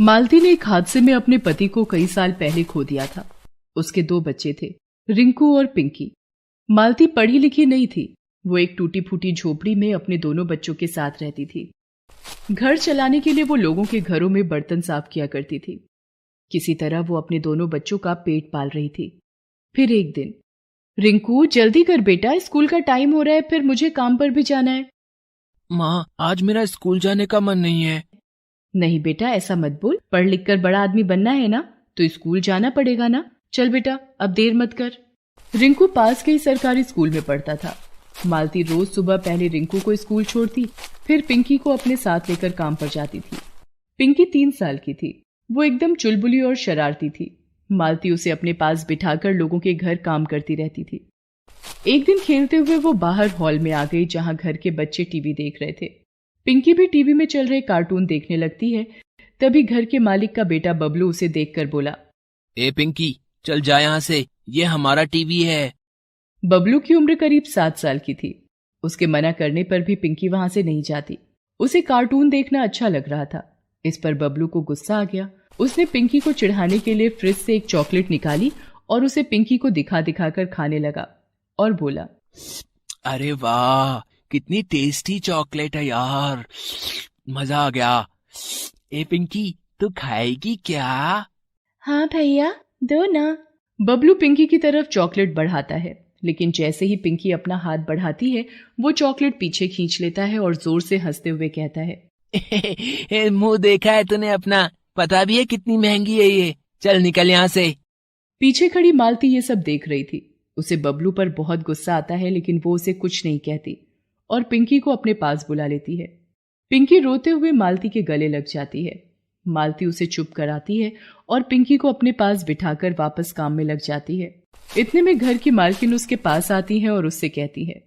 मालती ने एक हादसे में अपने पति को कई साल पहले खो दिया था। उसके 2 बच्चे थे, रिंकू और पिंकी। मालती पढ़ी लिखी नहीं थी। वो एक टूटी फूटी झोपड़ी में अपने दोनों बच्चों के साथ रहती थी। घर चलाने के लिए वो लोगों के घरों में बर्तन साफ किया करती थी। किसी तरह वो अपने दोनों बच्चों का पेट पाल रही थी। फिर एक दिन, रिंकू जल्दी कर बेटा, स्कूल का टाइम हो रहा है, फिर मुझे काम पर भी जाना है। माँ, आज मेरा स्कूल जाने का मन नहीं है। नहीं बेटा, ऐसा मत बोल। पढ़ लिख कर बड़ा आदमी बनना है ना, तो स्कूल जाना पड़ेगा ना। चल बेटा, अब देर मत कर। रिंकू पास के ही सरकारी स्कूल में पढ़ता था। मालती रोज सुबह पहले रिंकू को स्कूल छोड़ती, फिर पिंकी को अपने साथ लेकर काम पर जाती थी। पिंकी 3 साल की थी। वो एकदम चुलबुली और शरारती थी। मालती उसे अपने पास बिठाकर लोगों के घर काम करती रहती थी। एक दिन खेलते हुए वो बाहर हॉल में आ गई, जहां घर के बच्चे टीवी देख रहे थे। पिंकी भी टीवी में चल रहे कार्टून देखने लगती है। तभी घर के मालिक का बेटा बबलू उसे देखकर बोला, ए पिंकी, चल जा यहाँ से, ये हमारा टीवी है। बबलू की उम्र करीब 7 साल की थी। उसके मना करने पर भी पिंकी वहां से नहीं जाती। उसे कार्टून देखना अच्छा लग रहा था। इस पर बबलू को गुस्सा आ गया। उसने पिंकी को चिढ़ाने के लिए फ्रिज से एक चॉकलेट निकाली और उसे पिंकी को दिखा दिखाकर खाने लगा और बोला, अरे वाह, कितनी टेस्टी चॉकलेट है यार, मजा आ गया। ए पिंकी, तू खाएगी क्या? हाँ भैया, दो ना। बबलू पिंकी की तरफ चॉकलेट बढ़ाता है, लेकिन जैसे ही पिंकी अपना हाथ बढ़ाती है, वो चॉकलेट पीछे खींच लेता है और जोर से हंसते हुए कहता है, मुंह देखा है तूने अपना? पता भी है कितनी महंगी है ये। चल निकल यहाँ से। पीछे खड़ी मालती ये सब देख रही थी। उसे बबलू पर बहुत गुस्सा आता है, लेकिन वो उसे कुछ नहीं कहती और पिंकी को अपने पास बुला लेती है। पिंकी रोते हुए मालती के गले लग जाती है। मालती उसे चुप कराती है और पिंकी को अपने पास बिठाकर वापस काम में लग जाती है। इतने में घर की मालकिन उसके पास आती है और उससे कहती है,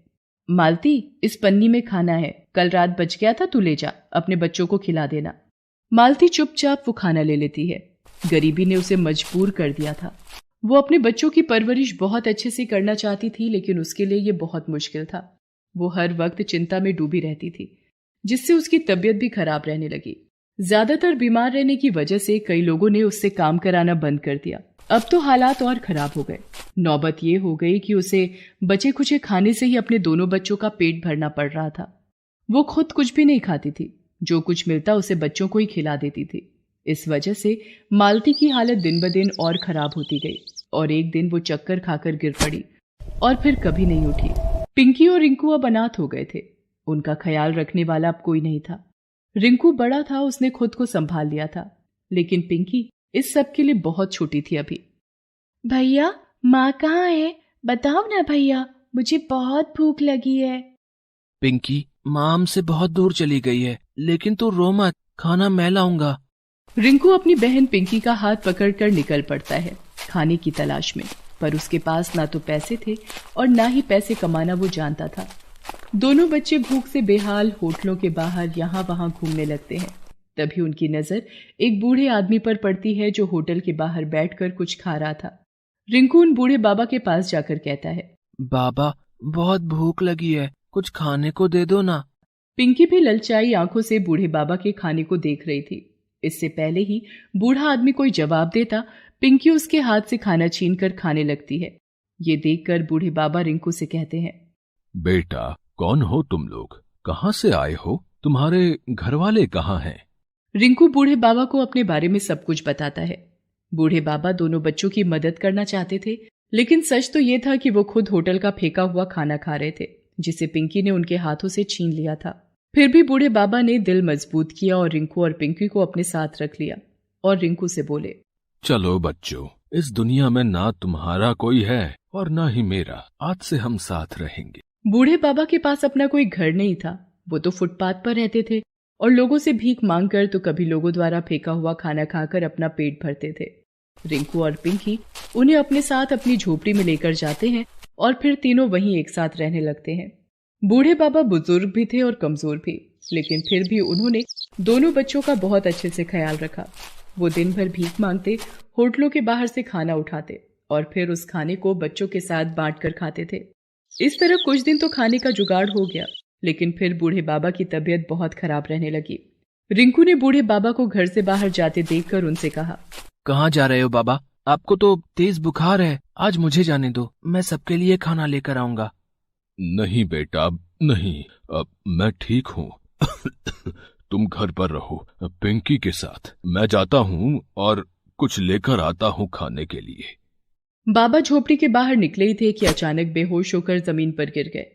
मालती, इस पन्नी में खाना है, कल रात बच गया था, तू ले जा, अपने बच्चों को खिला देना। मालती चुपचाप वो खाना ले लेती है। गरीबी ने उसे मजबूर कर दिया था। वो अपने बच्चों की परवरिश बहुत अच्छे से करना चाहती थी, लेकिन उसके लिए ये बहुत मुश्किल था। वो हर वक्त चिंता में डूबी रहती थी, जिससे उसकी तबीयत भी खराब रहने लगी। ज्यादातर बीमार रहने की वजह से कई लोगों ने उससे काम कराना बंद कर दिया। अब तो हालात और खराब हो गए। नौबत ये हो गई कि उसे बचे खुचे खाने से ही अपने दोनों बच्चों का पेट भरना पड़ रहा था। वो खुद कुछ भी नहीं खाती थी। जो कुछ मिलता उसे बच्चों को ही खिला देती थी। इस वजह से मालती की हालत दिन ब दिन और खराब होती गई और एक दिन वो चक्कर खाकर गिर पड़ी और फिर कभी नहीं उठी। पिंकी और रिंकू अब अनाथ हो गए थे। उनका ख्याल रखने वाला अब कोई नहीं था। रिंकू बड़ा था, उसने खुद को संभाल लिया था, लेकिन पिंकी इस सब के लिए बहुत छोटी थी अभी। भैया, माँ कहाँ है? बताओ ना भैया, मुझे बहुत भूख लगी है। पिंकी, माँ हमसे बहुत दूर चली गई है, लेकिन तू रो मत, खाना मैं लाऊंगा। रिंकू अपनी बहन पिंकी का हाथ पकड़कर निकल पड़ता है खाने की तलाश में, पर उसके पास ना तो पैसे थे और ना ही पैसे कमाना वो जानता था। दोनों बच्चे भूख से बेहाल होटलों के बाहर यहाँ वहां घूमने लगते हैं। तभी उनकी नजर एक बूढ़े आदमी पर पड़ती है, जो होटल के बाहर बैठकर कुछ खा रहा था। रिंकू उन बूढ़े बाबा के पास जाकर कहता है, बाबा, बहुत भूख लगी है, कुछ खाने को दे दो ना। पिंकी भी ललचाई आंखों से बूढ़े बाबा के खाने को देख रही थी। इससे पहले ही बूढ़ा आदमी कोई जवाब देता, पिंकी उसके हाथ से खाना छीनकर खाने लगती है। ये देखकर बूढ़े बाबा रिंकू से कहते हैं, बेटा, कौन हो तुम लोग? कहाँ से आए हो? तुम्हारे घर वाले कहाँ हैं? रिंकू बूढ़े बाबा को अपने बारे में सब कुछ बताता है। बूढ़े बाबा दोनों बच्चों की मदद करना चाहते थे, लेकिन सच तो ये था कि वो खुद होटल का फेंका हुआ खाना खा रहे थे, जिसे पिंकी ने उनके हाथों से छीन लिया था। फिर भी बूढ़े बाबा ने दिल मजबूत किया और रिंकू और पिंकी को अपने साथ रख लिया और रिंकू से बोले, चलो बच्चों, इस दुनिया में ना तुम्हारा कोई है और ना ही मेरा, आज से हम साथ रहेंगे। बूढ़े बाबा के पास अपना कोई घर नहीं था। वो तो फुटपाथ पर रहते थे और लोगों से भीख मांगकर तो कभी लोगों द्वारा फेंका हुआ खाना खाकर अपना पेट भरते थे। रिंकू और पिंकी उन्हें अपने साथ अपनी झोपड़ी में लेकर जाते हैं और फिर तीनों वहीं एक साथ रहने लगते हैं। बूढ़े बाबा बुजुर्ग भी थे और कमजोर भी, लेकिन फिर भी उन्होंने दोनों बच्चों का बहुत अच्छे से ख्याल रखा। वो दिन भर भीख मांगते, होटलों के बाहर से खाना उठाते और फिर उस खाने को बच्चों के साथ बांटकर खाते थे। इस तरह कुछ दिन तो खाने का जुगाड़ हो गया, लेकिन फिर बूढ़े बाबा की तबीयत बहुत खराब रहने लगी। रिंकू ने बूढ़े बाबा को घर से बाहर जाते देखकर उनसे कहा, कहाँ जा रहे हो बाबा? आपको तो तेज बुखार है। आज मुझे जाने दो, मैं सबके लिए खाना लेकर आऊंगा। नहीं बेटा, नहीं, मैं ठीक हूँ। तुम घर पर रहो पिंकी के साथ। मैं जाता हूँ और कुछ लेकर आता हूँ खाने के लिए। बाबा झोपड़ी के बाहर निकले ही थे कि अचानक बेहोश होकर जमीन पर गिर गए।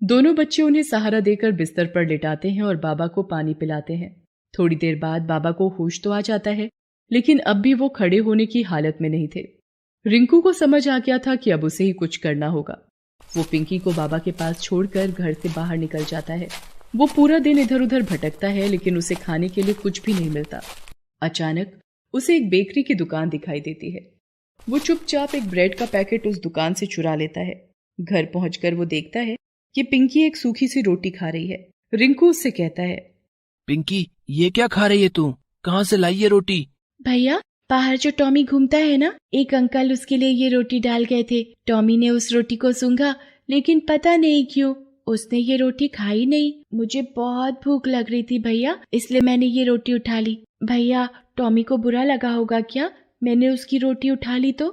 दोनों बच्चे उन्हें सहारा देकर बिस्तर पर लिटाते हैं और बाबा को पानी पिलाते हैं। थोड़ी देर बाद बाबा को होश तो आ जाता है, लेकिन अब भी वो खड़े होने की हालत में नहीं थे। रिंकू को समझ आ गया था कि अब उसे ही कुछ करना होगा। वो पिंकी को बाबा के पास छोड़कर घर से बाहर निकल जाता है। वो पूरा दिन इधर उधर भटकता है, लेकिन उसे खाने के लिए कुछ भी नहीं मिलता। अचानक उसे एक बेकरी की दुकान दिखाई देती है। वो चुपचाप एक ब्रेड का पैकेट उस दुकान से चुरा लेता है। घर पहुंचकर वो देखता है कि पिंकी एक सूखी सी रोटी खा रही है। रिंकू उससे कहता है, पिंकी, ये क्या खा रही है तू? कहाँ से लाई ये रोटी? भैया, बाहर जो टॉमी घूमता है ना, एक अंकल उसके लिए ये रोटी डाल गए थे। टॉमी ने उस रोटी को सूंघा, लेकिन पता नहीं क्यों उसने ये रोटी खाई नहीं। मुझे बहुत भूख लग रही थी भैया, इसलिए मैंने ये रोटी उठा ली। भैया, टॉमी को बुरा लगा होगा क्या मैंने उसकी रोटी उठा ली तो?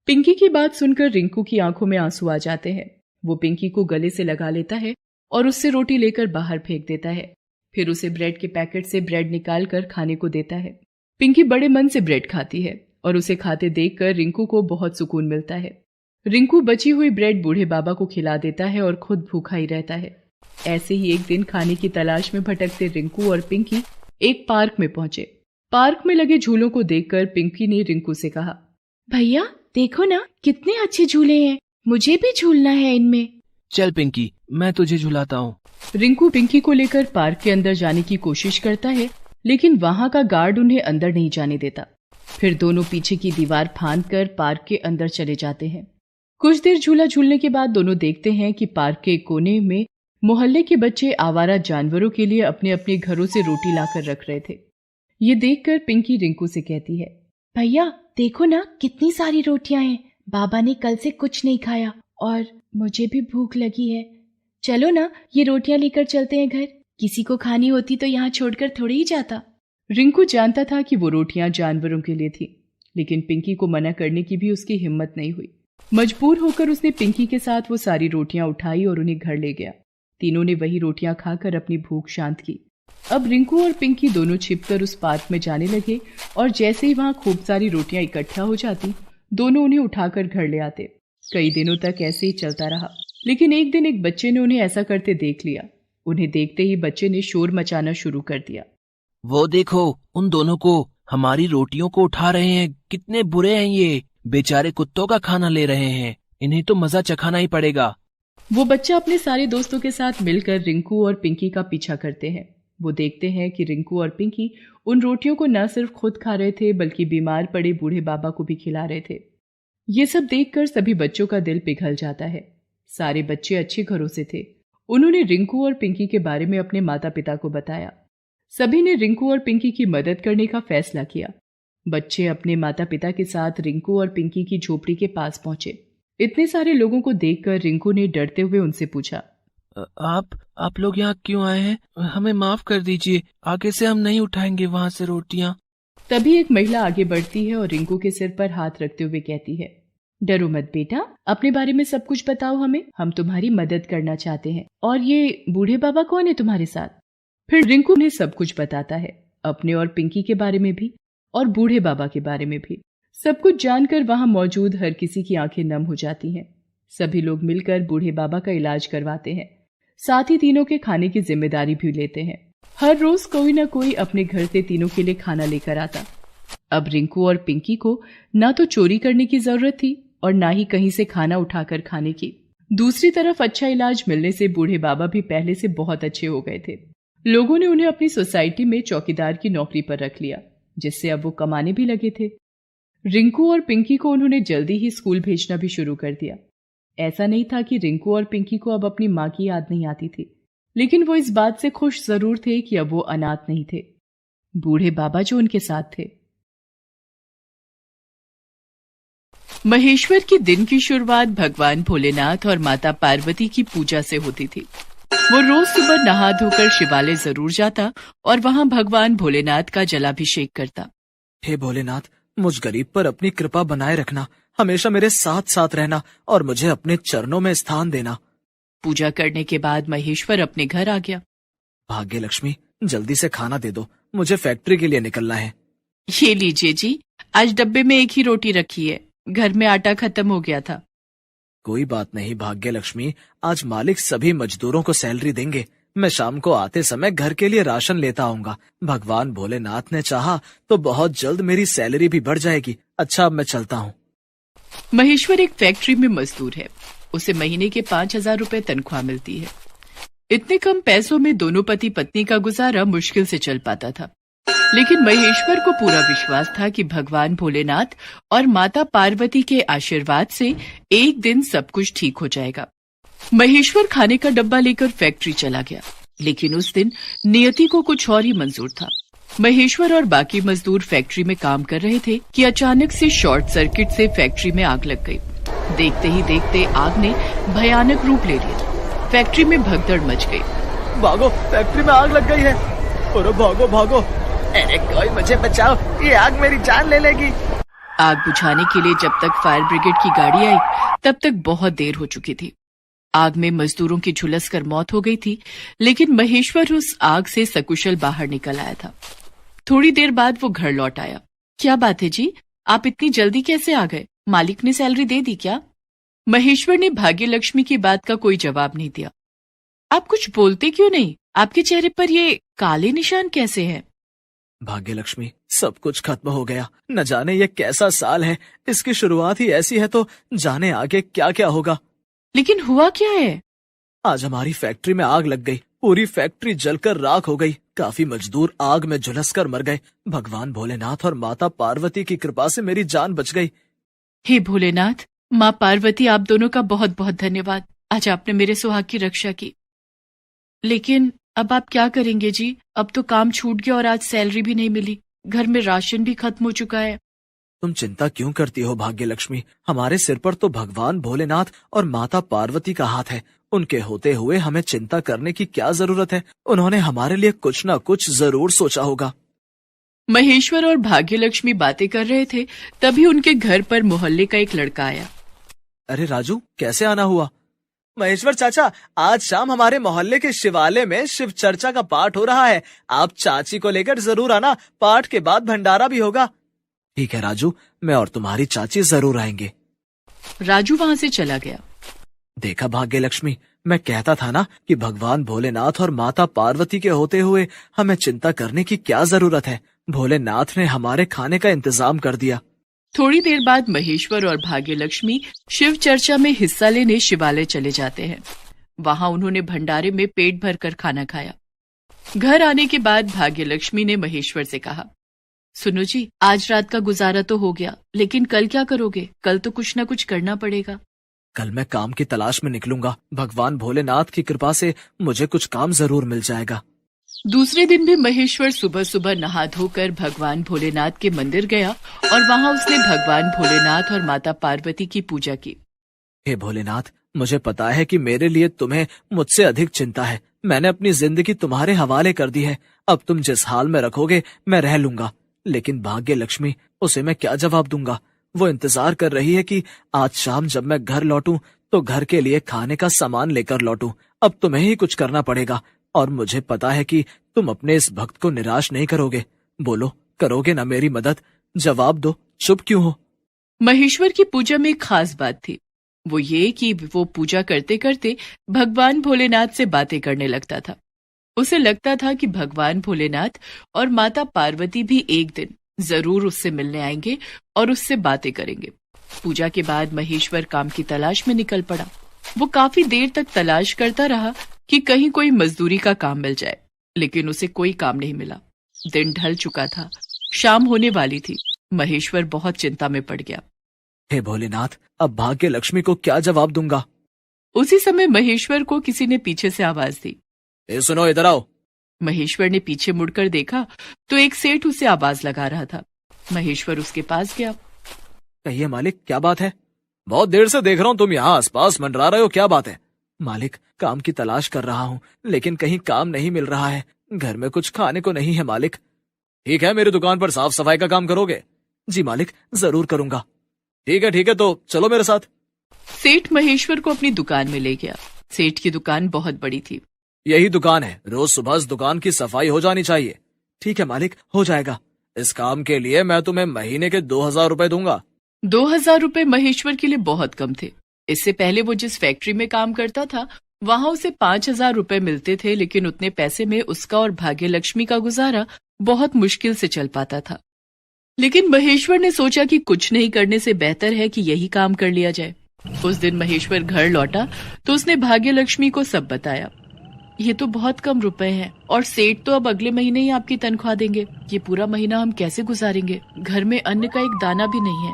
पिंकी की बात सुनकर रिंकू की आंखों में आंसू आ जाते हैं। वो पिंकी को गले से लगा लेता है और उससे रोटी लेकर बाहर फेंक देता है। फिर उसे ब्रेड के पैकेट से ब्रेड निकाल कर खाने को देता है। पिंकी बड़े मन से ब्रेड खाती है और उसे खाते देखकर रिंकू को बहुत सुकून मिलता है। रिंकू बची हुई ब्रेड बूढ़े बाबा को खिला देता है और खुद भूखा ही रहता है। ऐसे ही एक दिन खाने की तलाश में भटकते रिंकू और पिंकी एक पार्क में पहुंचे। पार्क में लगे झूलों को देखकर पिंकी ने रिंकू से कहा, भैया देखो ना, कितने अच्छे झूले हैं, मुझे भी झूलना है इनमें। चल पिंकी, मैं तुझे झुलाता हूँ। रिंकू पिंकी को लेकर पार्क के अंदर जाने की कोशिश करता है, लेकिन वहां का गार्ड उन्हें अंदर नहीं जाने देता। फिर दोनों पीछे की दीवार फांदकर पार्क के अंदर चले जाते हैं। कुछ देर झूला झूलने के बाद दोनों देखते हैं कि पार्क के कोने में मोहल्ले के बच्चे आवारा जानवरों के लिए अपने अपने घरों से रोटी लाकर रख रहे थे। ये देखकर पिंकी रिंकू से कहती है, भैया देखो ना, कितनी सारी रोटियां हैं। बाबा ने कल से कुछ नहीं खाया और मुझे भी भूख लगी है। चलो ना, ये रोटियां लेकर चलते हैं घर। किसी को खानी होती तो यहाँ छोड़कर थोड़ी ही जाता। रिंकू जानता था कि वो रोटियां जानवरों के लिए थी, लेकिन पिंकी को मना करने की भी उसकी हिम्मत नहीं हुई। मजबूर होकर उसने पिंकी के साथ वो सारी रोटियां उठाई और उन्हें घर ले गया। तीनों ने वही रोटियां खाकर अपनी भूख शांत की। अब रिंकू और पिंकी दोनों छिपकर उस पार्क में जाने लगे और जैसे ही वहां खूब सारी रोटियां इकट्ठा हो जाती, दोनों उन्हें उठाकर घर ले आते। कई दिनों तक ऐसे ही चलता रहा, लेकिन एक दिन एक बच्चे ने उन्हें ऐसा करते देख लिया। उन्हें देखते ही बच्चे ने शोर मचाना शुरू कर दिया। वो देखो, उन दोनों को, हमारी रोटियों को उठा रहे हैं। कितने बुरे हैं ये, बेचारे कुत्तों का खाना ले रहे हैं। इन्हें तो मजा चखाना ही पड़ेगा। वो बच्चा अपने सारे दोस्तों के साथ मिलकर रिंकू और पिंकी का पीछा करते हैं। वो देखते हैं कि रिंकू और पिंकी उन रोटियों को न सिर्फ खुद खा रहे थे, बल्कि बीमार पड़े बूढ़े बाबा को भी खिला रहे थे। ये सब देखकर सभी बच्चों का दिल पिघल जाता है। सारे बच्चे अच्छे घरों से थे। उन्होंने रिंकू और पिंकी के बारे में अपने माता पिता को बताया। सभी ने रिंकू और पिंकी की मदद करने का फैसला किया। बच्चे अपने माता पिता के साथ रिंकू और पिंकी की झोपड़ी के पास पहुंचे। इतने सारे लोगों को देखकर रिंकू ने डरते हुए उनसे पूछा, आप लोग यहाँ क्यों आए हैं? हमें माफ कर दीजिए, आगे से हम नहीं उठाएंगे वहाँ से रोटियां। तभी एक महिला आगे बढ़ती है और रिंकू के सिर पर हाथ रखते हुए कहती है, डरो मत बेटा, अपने बारे में सब कुछ बताओ हमें, हम तुम्हारी मदद करना चाहते हैं। और ये बूढ़े बाबा कौन है तुम्हारे साथ? फिर रिंकू ने सब कुछ बताता है, अपने और पिंकी के बारे में भी और बूढ़े बाबा के बारे में भी। सब कुछ जानकर वहां मौजूद हर किसी की आंखें नम हो जाती हैं। सभी लोग मिलकर बूढ़े बाबा का इलाज करवाते हैं, साथ ही तीनों के खाने की जिम्मेदारी भी लेते हैं। हर रोज कोई ना कोई अपने घर से तीनों के लिए खाना लेकर आता। अब रिंकू और पिंकी को ना तो चोरी करने की जरूरत थी और ना ही कहीं से खाना उठाकर खाने की। दूसरी तरफ अच्छा इलाज मिलने से बूढ़े बाबा भी पहले से बहुत अच्छे हो गए थे। लोगों ने उन्हें अपनी सोसाइटी में चौकीदार की नौकरी पर रख लिया, जिससे अब वो कमाने भी लगे थे। रिंकू और पिंकी को उन्होंने जल्दी ही स्कूल भेजना भी शुरू कर दिया। ऐसा नहीं था कि रिंकू और पिंकी को अब अपनी माँ की याद नहीं आती थी, लेकिन वो इस बात से खुश जरूर थे कि अब वो अनाथ नहीं थे। बूढ़े बाबा जो उनके साथ थे। महेश्वर के दिन की शुरुआत भगवान भोलेनाथ और माता पार्वती की पूजा से होती थी। वो रोज सुबह नहा धोकर शिवालय जरूर जाता और वहां भगवान भोलेनाथ का जलाभिषेक करता। हे भोलेनाथ, मुझ गरीब पर अपनी कृपा बनाए रखना, हमेशा मेरे साथ साथ रहना और मुझे अपने चरणों में स्थान देना। पूजा करने के बाद महेश्वर अपने घर आ गया। भाग्य लक्ष्मी, जल्दी से खाना दे दो, मुझे फैक्ट्री के लिए निकलना है। ये लीजिए जी, आज डब्बे में एक ही रोटी रखी है, घर में आटा खत्म हो गया था। कोई बात नहीं भाग्य लक्ष्मी, आज मालिक सभी मजदूरों को सैलरी देंगे। मैं शाम को आते समय घर के लिए राशन लेता आऊंगा। भगवान भोलेनाथ ने चाहा तो बहुत जल्द मेरी सैलरी भी बढ़ जाएगी। अच्छा, अब मैं चलता हूँ। महेश्वर एक फैक्ट्री में मजदूर है। उसे महीने के 5,000 रुपए तनख्वाह मिलती है। इतने कम पैसों में दोनों पति पत्नी का गुजारा मुश्किल से चल पाता था, लेकिन महेश्वर को पूरा विश्वास था कि भगवान भोलेनाथ और माता पार्वती के आशीर्वाद से एक दिन सब कुछ ठीक हो जाएगा। महेश्वर खाने का डब्बा लेकर फैक्ट्री चला गया, लेकिन उस दिन नियति को कुछ और ही मंजूर था। महेश्वर और बाकी मजदूर फैक्ट्री में काम कर रहे थे कि अचानक से शॉर्ट सर्किट से फैक्ट्री में आग लग गई। देखते ही देखते आग ने भयानक रूप ले लिया। फैक्ट्री में भगदड़ मच गई। भागो, फैक्ट्री में आग लग गई है। अरे भागो भागो, अरे कोई मुझे बचाओ, ये आग मेरी जान ले लेगी। आग बुझाने के लिए जब तक फायर ब्रिगेड की गाड़ी आई तब तक बहुत देर हो चुकी थी। आग में मजदूरों की झुलस कर मौत हो गई थी, लेकिन महेश्वर उस आग से सकुशल बाहर निकल आया था। थोड़ी देर बाद वो घर लौट आया। क्या बात है जी, आप इतनी जल्दी कैसे आ गए? मालिक ने सैलरी दे दी क्या? महेश्वर ने भाग्य लक्ष्मी की बात का कोई जवाब नहीं दिया। आप कुछ बोलते क्यों नहीं? आपके चेहरे पर ये काले निशान कैसे हैं? भाग्य लक्ष्मी, सब कुछ खत्म हो गया। न जाने ये कैसा साल है, इसकी शुरुआत ही ऐसी है तो जाने आगे क्या क्या होगा। लेकिन हुआ क्या है? आज हमारी फैक्ट्री में आग लग गई। पूरी फैक्ट्री जलकर राख हो गई। काफी मजदूर आग में झुलसकर मर गए। भगवान भोलेनाथ और माता पार्वती की कृपा से मेरी जान बच गई। हे भोलेनाथ, माँ पार्वती, आप दोनों का बहुत बहुत धन्यवाद। आज आपने मेरे सुहाग की रक्षा की। लेकिन अब आप क्या करेंगे जी? अब तो काम छूट गया और आज सैलरी भी नहीं मिली। घर में राशन भी खत्म हो चुका है। तुम चिंता क्यों करती हो भाग्य लक्ष्मी? हमारे सिर पर तो भगवान भोलेनाथ और माता पार्वती का हाथ है। उनके होते हुए हमें चिंता करने की क्या जरूरत है? उन्होंने हमारे लिए कुछ न कुछ जरूर सोचा होगा। महेश्वर और भाग्य लक्ष्मी बातें कर रहे थे, तभी उनके घर पर मोहल्ले का एक लड़का आया। अरे राजू, कैसे आना हुआ? महेश्वर चाचा, आज शाम हमारे मोहल्ले के शिवालय में शिव चर्चा का पाठ हो रहा है। आप चाची को लेकर जरूर आना। पाठ के बाद भंडारा भी होगा। ठीक है राजू, मैं और तुम्हारी चाची जरूर आएंगे। राजू वहां से चला गया। देखा भाग्य लक्ष्मी, मैं कहता था ना कि भगवान भोलेनाथ और माता पार्वती के होते हुए हमें चिंता करने की क्या जरूरत है। भोलेनाथ ने हमारे खाने का इंतजाम कर दिया। थोड़ी देर बाद महेश्वर और भाग्य लक्ष्मी शिव चर्चा में हिस्सा लेने शिवालय चले जाते हैं। वहां उन्होंने भंडारे में पेट भरकर खाना खाया। घर आने के बाद भाग्य लक्ष्मी ने महेश्वर से कहा, सुनो जी, आज रात का गुजारा तो हो गया, लेकिन कल क्या करोगे? कल तो कुछ न कुछ करना पड़ेगा। कल मैं काम की तलाश में निकलूंगा। भगवान भोलेनाथ की कृपा से मुझे कुछ काम जरूर मिल जाएगा। दूसरे दिन भी महेश्वर सुबह सुबह नहा धोकर भगवान भोलेनाथ के मंदिर गया और वहां उसने भगवान भोलेनाथ और माता पार्वती की पूजा की। हे भोलेनाथ, मुझे पता है कि मेरे लिए तुम्हें मुझसे अधिक चिंता है। मैंने अपनी जिंदगी तुम्हारे हवाले कर दी है। अब तुम जिस हाल में रखोगे मैं रह लूंगा। लेकिन भाग्य लक्ष्मी, उसे मैं क्या जवाब दूंगा? वो इंतजार कर रही है कि आज शाम जब मैं घर लौटूं तो घर के लिए खाने का सामान लेकर लौटूं। अब तुम्हें ही कुछ करना पड़ेगा और मुझे पता है कि तुम अपने इस भक्त को निराश नहीं करोगे। बोलो, करोगे ना मेरी मदद? जवाब दो, चुप क्यों हो? महेश्वर की पूजा में एक खास बात थी। वो ये कि वो पूजा करते करते भगवान भोलेनाथ से बातें करने लगता था। उसे लगता था कि भगवान भोलेनाथ और माता पार्वती भी एक दिन जरूर उससे मिलने आएंगे और उससे बातें करेंगे। पूजा के बाद महेश्वर काम की तलाश में निकल पड़ा। वो काफी देर तक तलाश करता रहा कि कहीं कोई मजदूरी का काम मिल जाए, लेकिन उसे कोई काम नहीं मिला। दिन ढल चुका था, शाम होने वाली थी। महेश्वर बहुत चिंता में पड़ गया। हे भोलेनाथ, अब भाग्य लक्ष्मी को क्या जवाब दूंगा? उसी समय महेश्वर को किसी ने पीछे से आवाज दी। सुनो, इधर आओ। महेश्वर ने पीछे मुड़कर देखा तो एक सेठ उसे आवाज लगा रहा था। महेश्वर उसके पास गया। कहिए मालिक, क्या बात है? बहुत देर से देख रहा हूँ तुम यहाँ आसपास मंडरा रहे हो, क्या बात है? मालिक, काम की तलाश कर रहा हूँ, लेकिन कहीं काम नहीं मिल रहा है। घर में कुछ खाने को नहीं है मालिक। ठीक है, मेरी दुकान पर साफ सफाई का काम करोगे? जी मालिक, जरूर करूंगा। ठीक है, तो चलो मेरे साथ। सेठ महेश्वर को अपनी दुकान में ले गया। सेठ की दुकान बहुत बड़ी थी। यही दुकान है, रोज सुबह इस दुकान की सफाई हो जानी चाहिए। ठीक है मालिक, हो जाएगा। इस काम के लिए मैं तुम्हें महीने के 2000 रुपए दूंगा। 2000 रुपए महेश्वर के लिए बहुत कम थे। इससे पहले वो जिस फैक्ट्री में काम करता था वहां उसे 5000 रुपए मिलते थे, लेकिन उतने पैसे में उसका और भाग्य लक्ष्मी का गुजारा बहुत मुश्किल से चल पाता था। लेकिन महेश्वर ने सोचा कि कुछ नहीं करने से बेहतर है कि यही काम कर लिया जाए। उस दिन महेश्वर घर लौटा तो उसने भाग्य लक्ष्मी को सब बताया। ये तो बहुत कम रुपए हैं और सेठ तो अब अगले महीने ही आपकी तनख्वाह देंगे। ये पूरा महीना हम कैसे गुजारेंगे? घर में अन्न का एक दाना भी नहीं है।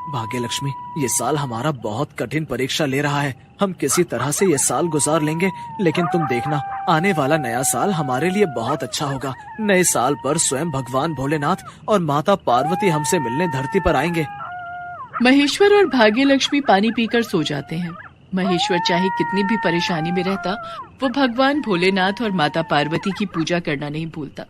भाग्य लक्ष्मी, ये साल हमारा बहुत कठिन परीक्षा ले रहा है। हम किसी तरह से ये साल गुजार लेंगे, लेकिन तुम देखना, आने वाला नया साल हमारे लिए बहुत अच्छा होगा। नए साल पर स्वयं भगवान भोलेनाथ और माता पार्वती हमसे मिलने धरती पर आएंगे। महेश्वर और भाग्य लक्ष्मी पानी पीकर सो जाते हैं। महेश्वर चाहे कितनी भी परेशानी में रहता, वो भगवान भोलेनाथ और माता पार्वती की पूजा करना नहीं भूलता।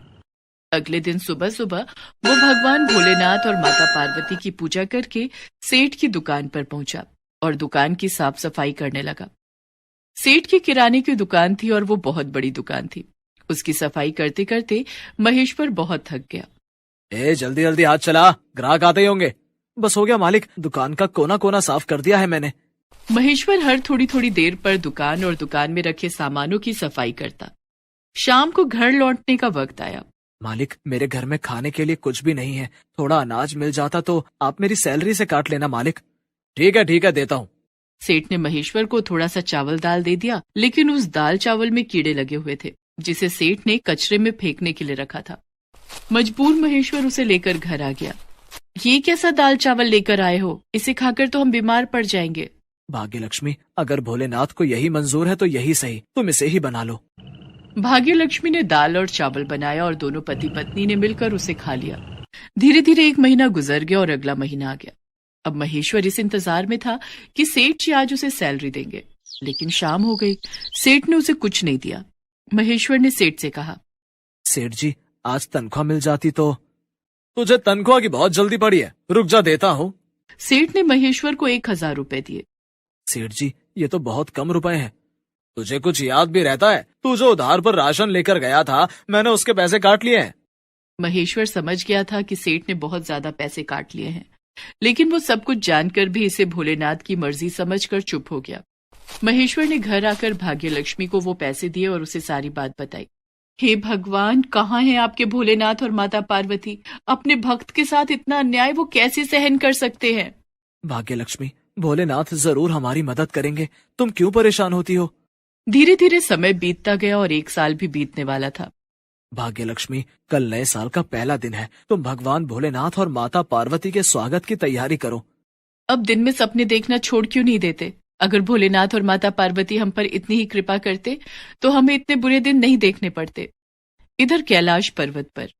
अगले दिन सुबह सुबह वो भगवान भोलेनाथ और माता पार्वती की पूजा करके सेठ की दुकान पर पहुंचा और दुकान की साफ सफाई करने लगा। सेठ की किराने की दुकान थी और वो बहुत बड़ी दुकान थी। उसकी सफाई करते करते महेश्वर बहुत थक गया। जल्दी जल्दी हाथ चला, ग्राहक आते ही होंगे। बस हो गया मालिक, दुकान का कोना कोना साफ कर दिया है मैंने। महेश्वर हर थोड़ी थोड़ी देर पर दुकान और दुकान में रखे सामानों की सफाई करता। शाम को घर लौटने का वक्त आया। मालिक, मेरे घर में खाने के लिए कुछ भी नहीं है। थोड़ा अनाज मिल जाता तो आप मेरी सैलरी से काट लेना मालिक। ठीक है, देता हूँ। सेठ ने महेश्वर को थोड़ा सा चावल दाल दे दिया, लेकिन उस दाल चावल में कीड़े लगे हुए थे, जिसे सेठ ने कचरे में फेंकने के लिए रखा था। मजबूर महेश्वर उसे लेकर घर आ गया। ये कैसा दाल चावल लेकर आए हो? इसे खाकर तो हम बीमार पड़ जाएंगे। भाग्य लक्ष्मी, अगर भोलेनाथ को यही मंजूर है तो यही सही, तुम इसे ही बना लो। भाग्य लक्ष्मी ने दाल और चावल बनाया और दोनों पति पत्नी ने मिलकर उसे खा लिया। धीरे धीरे एक महीना गुजर गया और अगला महीना आ गया। अब महेश्वर इस इंतजार में था कि सेठ जी आज उसे सैलरी देंगे, लेकिन शाम हो गई, सेठ ने उसे कुछ नहीं दिया। महेश्वर ने सेठ से कहा, सेठ जी, आज तनख्वाह मिल जाती तो। तुझे तनख्वाह की बहुत जल्दी पड़ी है, रुक जा, देता हूँ। सेठ ने महेश्वर को 1000 रुपए दिए। सेठ जी, ये तो बहुत कम रुपए हैं। तुझे कुछ याद भी रहता है? तू जो उधार पर राशन लेकर गया था, मैंने उसके पैसे काट लिए हैं। महेश्वर समझ गया था कि सेठ ने बहुत ज्यादा पैसे काट लिए हैं, लेकिन वो सब कुछ जानकर भी इसे भोलेनाथ की मर्जी समझकर चुप हो गया। महेश्वर ने घर आकर भाग्य लक्ष्मी को वो पैसे दिए और उसे सारी बात बताई। हे भगवान, कहाँ हैं आपके भोलेनाथ और माता पार्वती? अपने भक्त के साथ इतना अन्याय वो कैसे सहन कर सकते हैं? भाग्य लक्ष्मी, भोलेनाथ जरूर हमारी मदद करेंगे, तुम क्यों परेशान होती हो? धीरे धीरे समय बीतता गया और 1 साल भी बीतने वाला था। भाग्य लक्ष्मी, कल नए साल का पहला दिन है। तुम भगवान भोलेनाथ और माता पार्वती के स्वागत की तैयारी करो। अब दिन में सपने देखना छोड़ क्यों नहीं देते? अगर भोलेनाथ और माता पार्वती हम पर इतनी ही कृपा करते तो हमें इतने बुरे दिन नहीं देखने पड़ते। इधर कैलाश पर्वत पर,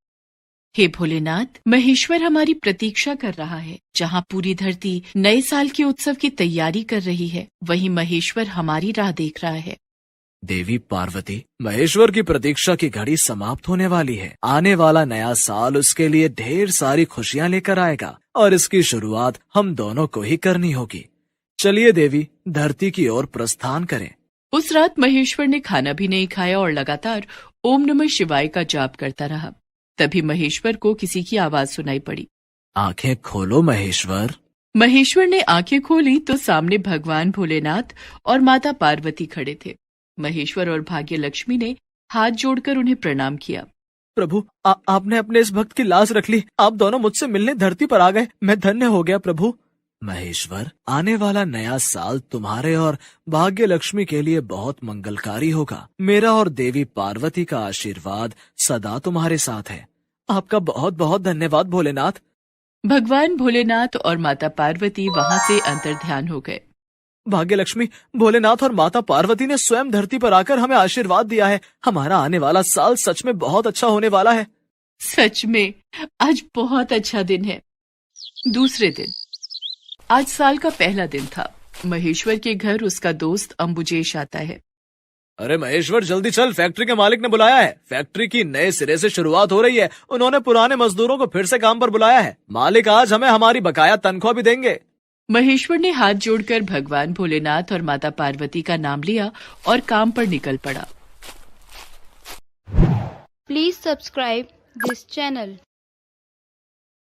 हे भोलेनाथ, महेश्वर हमारी प्रतीक्षा कर रहा है। जहाँ पूरी धरती नए साल के उत्सव की तैयारी कर रही है, वहीं महेश्वर हमारी राह देख रहा है। देवी पार्वती, महेश्वर की प्रतीक्षा की घड़ी समाप्त होने वाली है। आने वाला नया साल उसके लिए ढेर सारी खुशियाँ लेकर आएगा और इसकी शुरुआत हम दोनों को ही करनी होगी। चलिए देवी, धरती की ओर प्रस्थान करें। उस रात महेश्वर ने खाना भी नहीं खाया और लगातार ओम नमः शिवाय का जाप करता रहा। तभी महेश्वर को किसी की आवाज सुनाई पड़ी। आंखें खोलो महेश्वर। महेश्वर ने आंखें खोली तो सामने भगवान भोलेनाथ और माता पार्वती खड़े थे। महेश्वर और भाग्य लक्ष्मी ने हाथ जोड़कर उन्हें प्रणाम किया। प्रभु, आपने अपने इस भक्त की लाज रख ली। आप दोनों मुझसे मिलने धरती पर आ गए, मैं धन्य हो गया प्रभु। महेश्वर, आने वाला नया साल तुम्हारे और भाग्य लक्ष्मी के लिए बहुत मंगलकारी होगा। मेरा और देवी पार्वती का आशीर्वाद सदा तुम्हारे साथ है। आपका बहुत बहुत धन्यवाद भोलेनाथ। भगवान भोलेनाथ और माता पार्वती वहां से अंतर्ध्यान हो गए। भाग्य लक्ष्मी, भोलेनाथ और माता पार्वती ने स्वयं धरती पर आकर हमें आशीर्वाद दिया है। हमारा आने वाला साल सच में बहुत अच्छा होने वाला है। सच में आज बहुत अच्छा दिन है। दूसरे दिन, आज साल का पहला दिन था। महेश्वर के घर उसका दोस्त अंबुजेश आता है। अरे महेश्वर जल्दी चल, फैक्ट्री के मालिक ने बुलाया है। फैक्ट्री की नए सिरे से शुरुआत हो रही है। उन्होंने पुराने मजदूरों को फिर से काम पर बुलाया है। मालिक आज हमें हमारी बकाया तनख्वाह भी देंगे। महेश्वर ने हाथ जोड़कर भगवान भोलेनाथ और माता पार्वती का नाम लिया और काम पर निकल पड़ा। Please subscribe this channel.